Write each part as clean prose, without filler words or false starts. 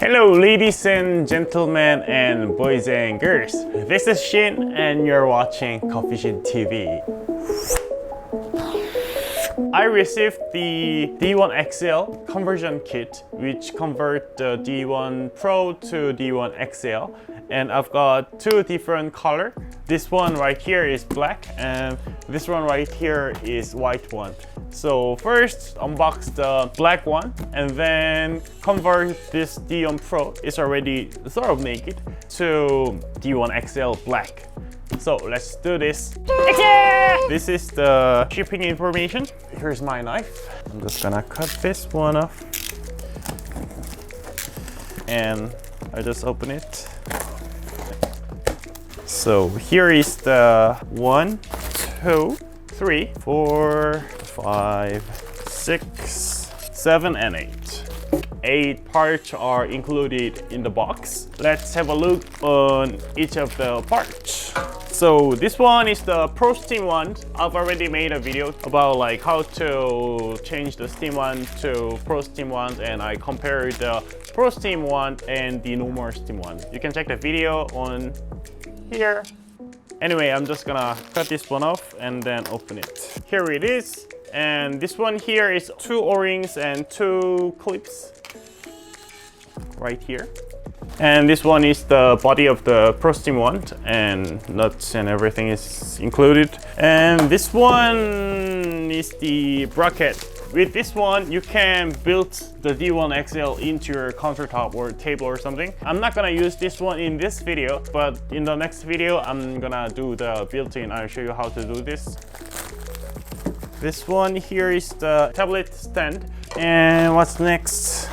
Hello ladies and gentlemen and boys and girls. This is Shin and you're watching Coffee Shin TV. I received the DE1XL Conversion Kit, which convert the DE1PRO to DE1XL, and I've got two different color. This one right here is black and this one right here is white one. So first unbox the black one and then convert this DE1PRO, it's already sort of naked, to DE1XL black. So let's do this. This is the shipping information. Here's my knife. I'm just gonna cut this one off. And I just open it. So here is the 1, 2, 3, 4, 5, 6, 7, and 8. 8 parts are included in the box. Let's have a look on each of the parts. So this one is the Pro Steam one. I've already made a video about like how to change the Steam one to Pro Steam one, and I compared the Pro Steam one and the normal Steam one. You can check the video on here. Anyway, I'm just gonna cut this one off and then open it. Here it is. And this one here is 2 O-rings and 2 clips right here. And this one is the body of the Pro Steam one, and nuts and everything is included. And this one is the bracket. With this one, you can build the DE1XL into your countertop or table or something. I'm not gonna use this one in this video, but in the next video, I'm gonna do the built-in. I'll show you how to do this. This one here is the tablet stand. And what's next?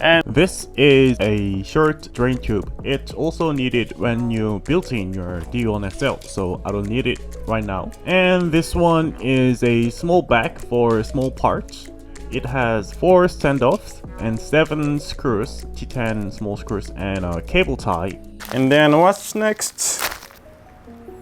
And this is a short drain tube. It's also needed when you built in your DE1XL, so I don't need it right now. And this one is a small bag for small parts. It has 4 standoffs and 7 screws, T10 small screws, and a cable tie. And then what's next?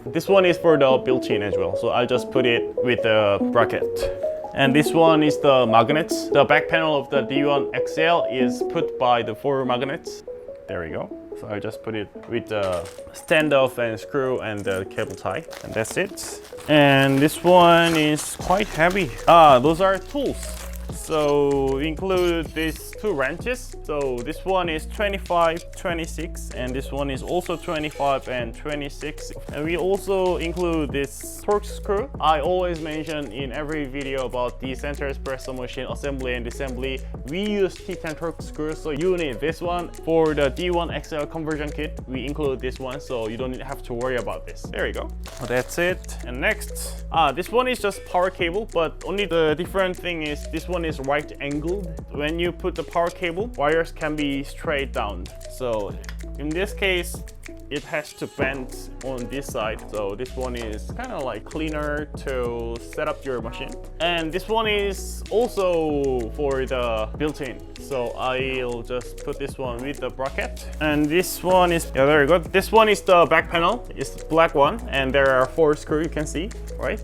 This one is for the built-in as well, so I just put it with the bracket. And this one is the magnets. The back panel of the DE1XL is put by the 4 magnets. There we go. So I just put it with the standoff and screw and the cable tie, and that's it. And this one is quite heavy. Those are tools. So we include these 2 wrenches. So this one is 25, 26, and this one is also 25 and 26. And we also include this torque screw. I always mention in every video about the center espresso machine assembly and disassembly, we use T10 torque screw, so you need this one. For the DE1XL conversion kit, we include this one, so you don't have to worry about this. There you go. Well, that's it. And next, this one is just power cable, but only the different thing is this one is right angled. When you put the power cable, wires can be straight down. So in this case, it has to bend on this side. So this one is kind of like cleaner to set up your machine. And this one is also for the built-in. So I'll just put this one with the bracket. And this one is, yeah, very good. This one is the back panel. It's the black one. And there are 4 screws, you can see, right?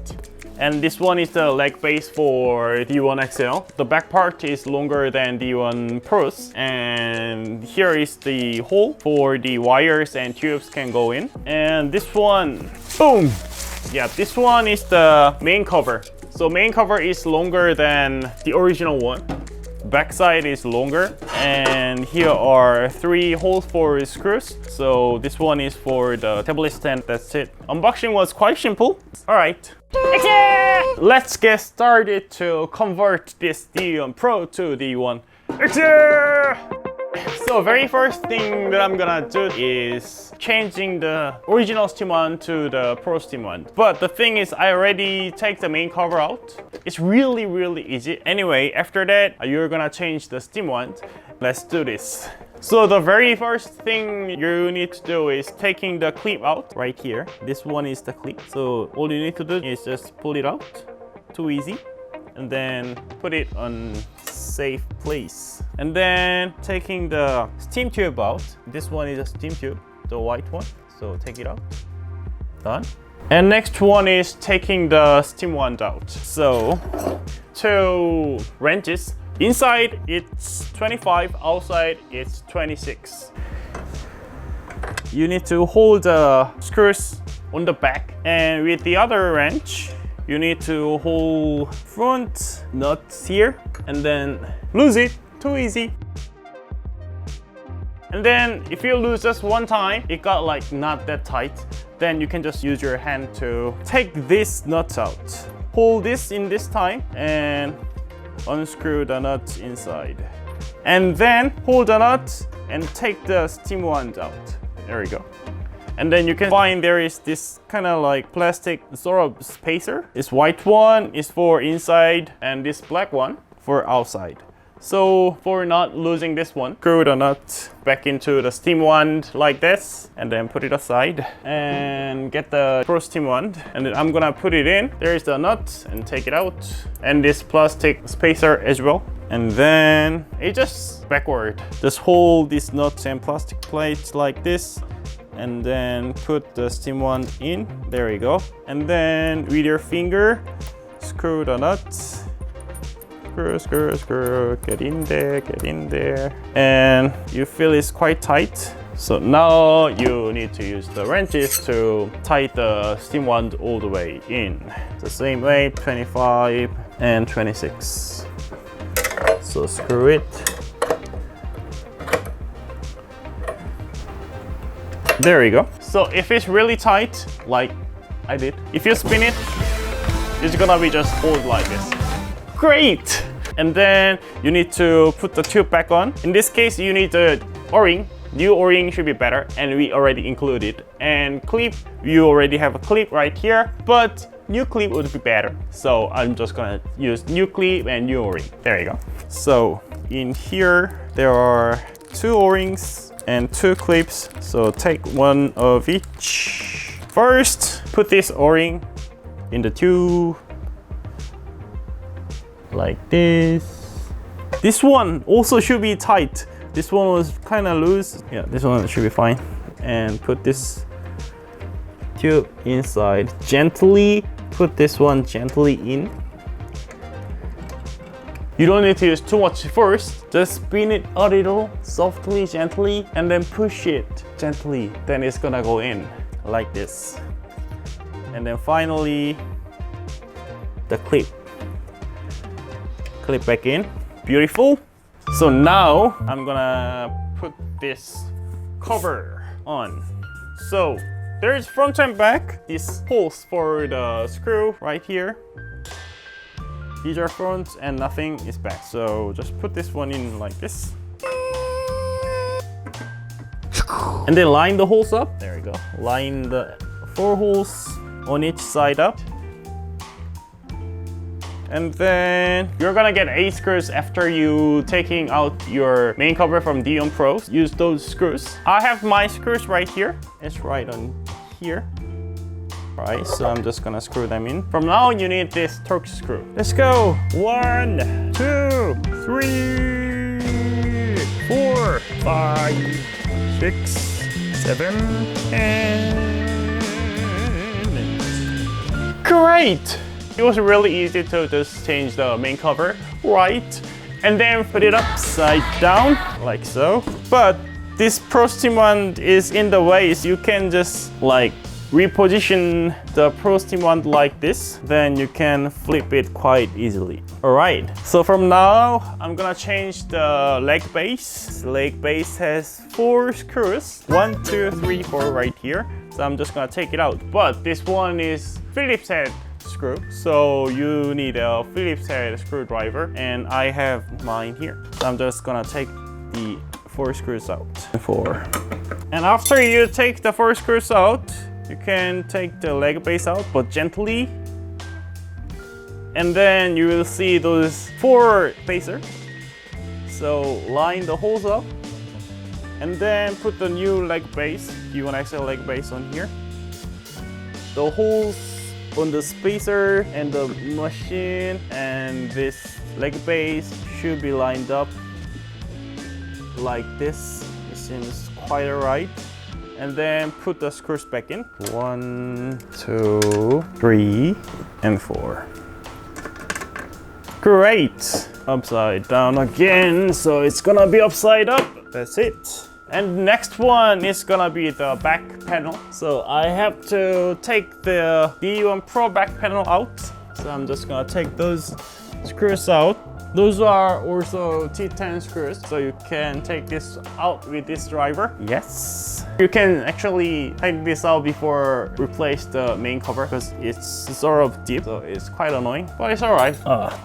And this one is the LegBase for DE1XL. The back part is longer than DE1PRO's. And here is the hole for the wires and tubes can go in. And this one, boom! Yeah, this one is the main cover. So main cover is longer than the original one. Backside is longer, and here are 3 holes for screws. So this one is for the tablet stand. That's it. Unboxing was quite simple. All right, let's get started to convert this DE1PRO to DE1XL. So very first thing that I'm gonna do is changing the original Steam one to the Pro Steam one. But the thing is, I already take the main cover out. It's really easy. Anyway, after that, you're gonna change the Steam one. Let's do this. So the very first thing you need to do is taking the clip out right here. This one is the clip. So all you need to do is just pull it out. Too easy. And then put it on safe place. And then taking the steam tube out. This one is a steam tube, the white one. So take it out. Done. And next one is taking the steam one out. So 2 wrenches. Inside it's 25, outside it's 26. You need to hold the screws on the back, and with the other wrench you need to hold front nuts here and then lose it. Too easy. And then if you lose just one time, it got like not that tight, then you can just use your hand to take this nut out. Hold this in this time and unscrew the nut inside. And then hold the nut and take the steam wand out. There we go. And then you can find there is this kind of like plastic sort of spacer. This white one is for inside and this black one for outside. So for not losing this one, screw the nut back into the steam wand like this and then put it aside and get the Pro steam wand, and then I'm gonna put it in. There is the nut and take it out, and this plastic spacer as well. And then it just backward. Just hold these nuts and plastic plates like this and then put the steam wand in. There we go. And then with your finger, screw the nuts. Screw, screw, screw, get in there. And you feel it's quite tight. So now you need to use the wrenches to tighten the steam wand all the way in. The same way, 25 and 26. So screw it. There we go. So if it's really tight, like I did, if you spin it, it's gonna be just hold like this. Great! And then you need to put the tube back on. In this case, you need the O-ring. New O-ring should be better, and we already included. And clip, you already have a clip right here, but new clip would be better. So I'm just gonna use new clip and new O-ring. There you go. So in here, there are 2 O-rings and 2 clips. So take one of each. First, put this O-ring in the tube. Like this. This one also should be tight. This one was kind of loose. Yeah, this one should be fine. And put this tube inside. Gently put this one gently in. You don't need to use too much first. Just spin it a little, softly, gently, and then push it gently. Then it's gonna go in like this. And then finally, the clip. Clip back in. Beautiful. So now I'm gonna put this cover on. So there's front and back. These holes for the screw right here. These are front and nothing is back. So just put this one in like this. And then line the holes up. There we go. Line the 4 holes on each side up. And then you're gonna get 8 screws after you taking out your main cover from DE1PRO. Use those screws. I have my screws right here. It's right on here. All right, so I'm just gonna screw them in. From now on, you need this Torx screw. Let's go. 1, 2, 3, 4, 5, 6, 7, and 8. Great! It was really easy to just change the main cover, right? And then put it upside down, like so. But this Pro steam wand is in the way, so you can just like reposition the Pro steam wand like this. Then you can flip it quite easily. All right, so from now, I'm gonna change the leg base. The leg base has 4 screws, 1, 2, 3, 4 right here. So I'm just gonna take it out. But this one is Phillips head screw, so you need a Phillips head screwdriver, and I have mine here. So I'm just gonna take the 4 screws out. 4. And after you take the 4 screws out, you can take the leg base out, but gently. And then you will see those 4 spacers. So line the holes up, and then put the new leg base, DE1XL leg base on here. The holes on the spacer and the machine and this leg base should be lined up like this. It seems quite alright. And then put the screws back in. 1, 2, 3, and 4. Great! upside down again, so it's gonna be upside up. That's it. And next one is gonna be the back panel. So I have to take the DE1PRO back panel out. So I'm just gonna take those screws out. Those are also T10 screws, so you can take this out with this driver. Yes. You can actually take this out before replace the main cover because it's sort of deep, so it's quite annoying, but it's alright.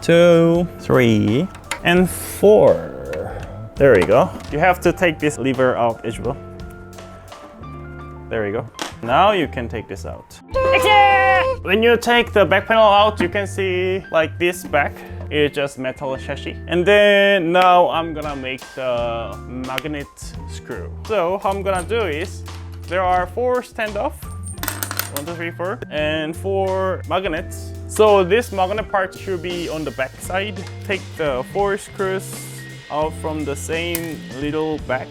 2, 3, and 4. There we go. You have to take this lever out as well. There we go. Now you can take this out. When you take the back panel out, you can see like this back. It's just metal chassis. And then now I'm gonna make the magnet screw. So how I'm gonna do is, there are 4 standoff. 1, 2, 3, 4. And 4 magnets. So this magnet part should be on the back side. Take the 4 screws out from the same little back.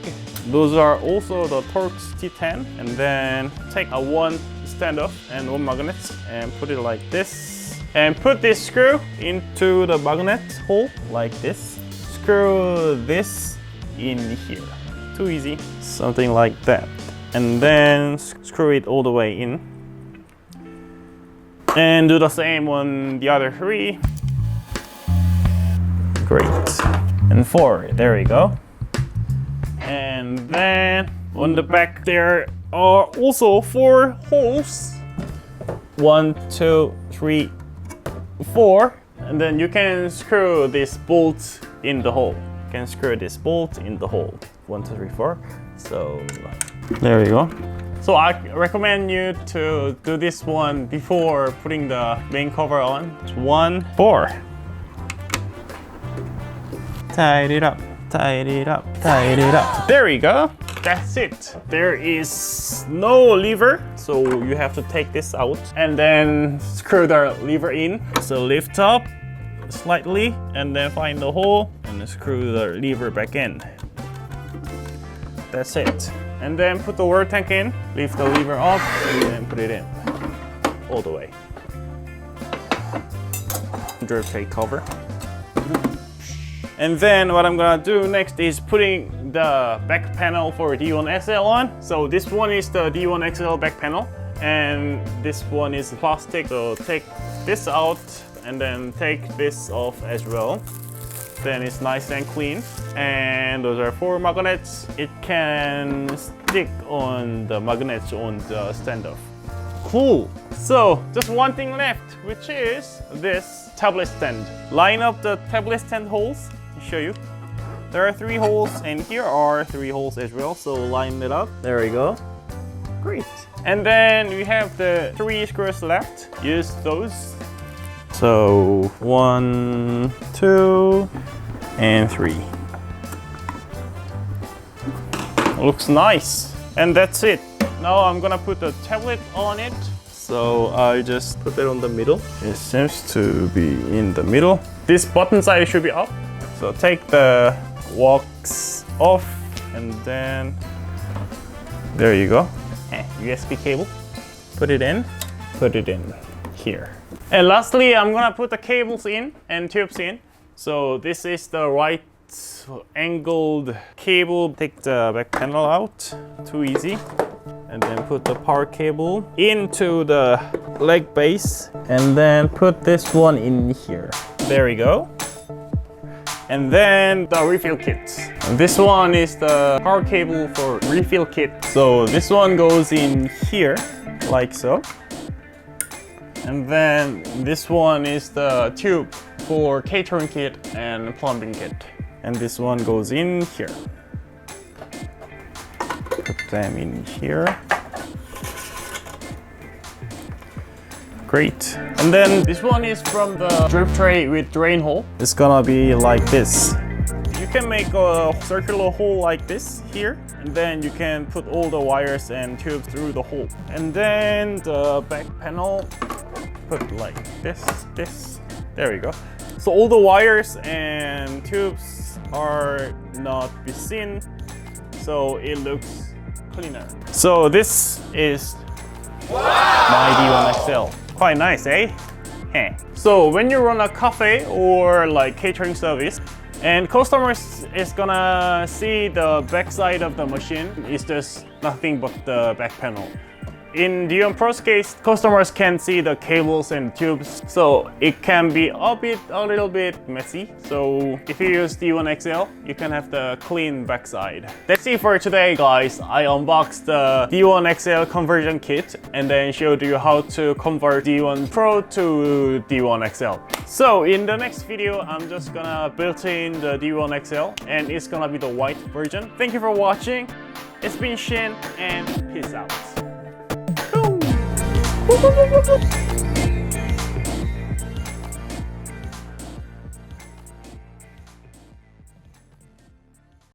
Those are also the Torx T10. And then take a 1 standoff and 1 magnet and put it like this. And put this screw into the magnet hole like this. Screw this in here. Too easy. Something like that. And then screw it all the way in. And do the same on the other 3. Great. And 4. There we go. And then on the back there are also 4 holes. 1, 2, 3, 4, and then you can screw this bolt in the hole. You can screw this bolt in the hole. 1, 2, 3, 4. So there you go. So I recommend you to do this one before putting the main cover on. 1, 4. Tied it up, tied it up, tied it up. There we go. That's it. There is no lever, so you have to take this out and then screw the lever in. So lift up slightly and then find the hole and screw the lever back in. That's it. And then put the water tank in, lift the lever up and then put it in all the way. Drip tray cover. And then what I'm gonna do next is putting the back panel for DE1XL on. So this one is the DE1XL back panel and this one is plastic. So take this out and then take this off as well. Then it's nice and clean. And those are 4 magnets. It can stick on the magnets on the standoff. Cool. So just one thing left, which is this tablet stand. Line up the tablet stand holes. Show you. There are 3 holes and here are 3 holes as well, so line it up. There we go. Great. And then we have the 3 screws left. Use those. So 1, 2, and 3. Looks nice. And that's it. Now I'm gonna put the tablet on it. So I just put it on the middle. It seems to be in the middle. This button side should be up. So take the wax off and then there you go. USB cable. Put it in here. And lastly, I'm gonna put the cables in and tubes in. So this is the right angled cable. Take the back panel out. Too easy. And then put the power cable into the LegBase and then put this one in here. There we go. And then the refill kit. This one is the power cable for refill kit. So this one goes in here, like so. And then this one is the tube for catering kit and plumbing kit. And this one goes in here. Put them in here. Great. And then this one is from the drip tray with drain hole. It's gonna be like this. You can make a circular hole like this here, and then you can put all the wires and tubes through the hole. And then the back panel, put like this. There we go. So all the wires and tubes are not be seen, so it looks cleaner. So this is my DE1XL. Quite nice, eh? So when you run a cafe or like catering service, and customers is gonna see the back side of the machine, it's just nothing but the back panel. In DE1PRO's case, customers can see the cables and tubes, so it can be a little bit messy. So if you use DE1XL, you can have the clean backside. That's it for today, guys. I unboxed the DE1XL Conversion Kit and then showed you how to convert DE1PRO to DE1XL. So in the next video, I'm just gonna build in the DE1XL and it's gonna be the white version. Thank you for watching. It's been Shin and peace out. Boom.